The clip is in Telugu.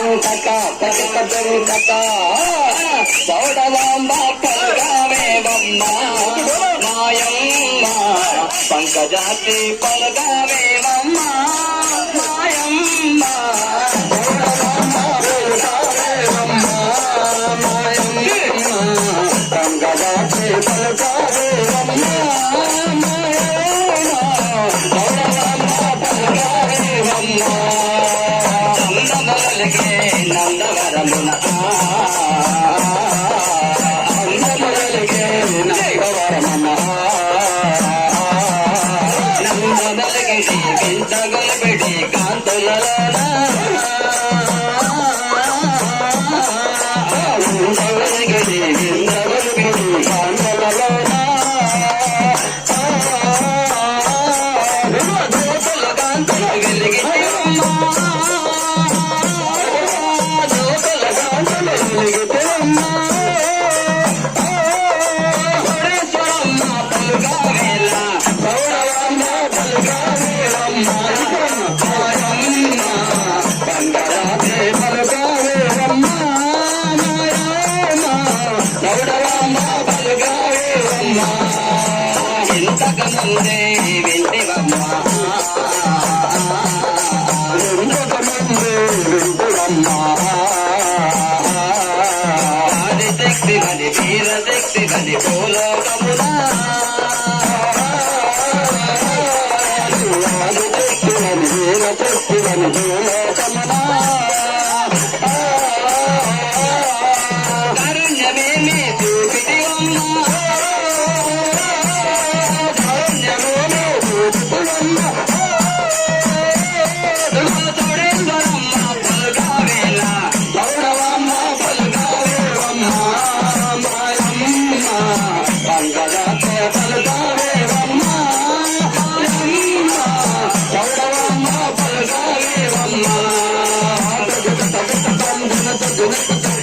వెంకట పతిత వెంకట చౌడవాంబ పలగావేవమ్మ మాయమ్మ పంకజాతి పలగావేవమ్మ మాయమ్మ పంకజాతి పలగావేవమ్మ నందవరమున అందములకే నందవరమున నందమలకి వింత గొలబెడి కాంతులలోన నందమలకి వింత గొలబెడి కాంతులలోన జ్యోతుల కాంతులు వెలిగి ఇంతకముందే వింటివమ్మా ఆదిశక్తి గని వీరశక్తి గని భూలోకమునా ఆదిశక్తి గని వీరశక్తి గని భూలోకమునా కరుణ్యమేమి చూపితివమ్మా Thank you.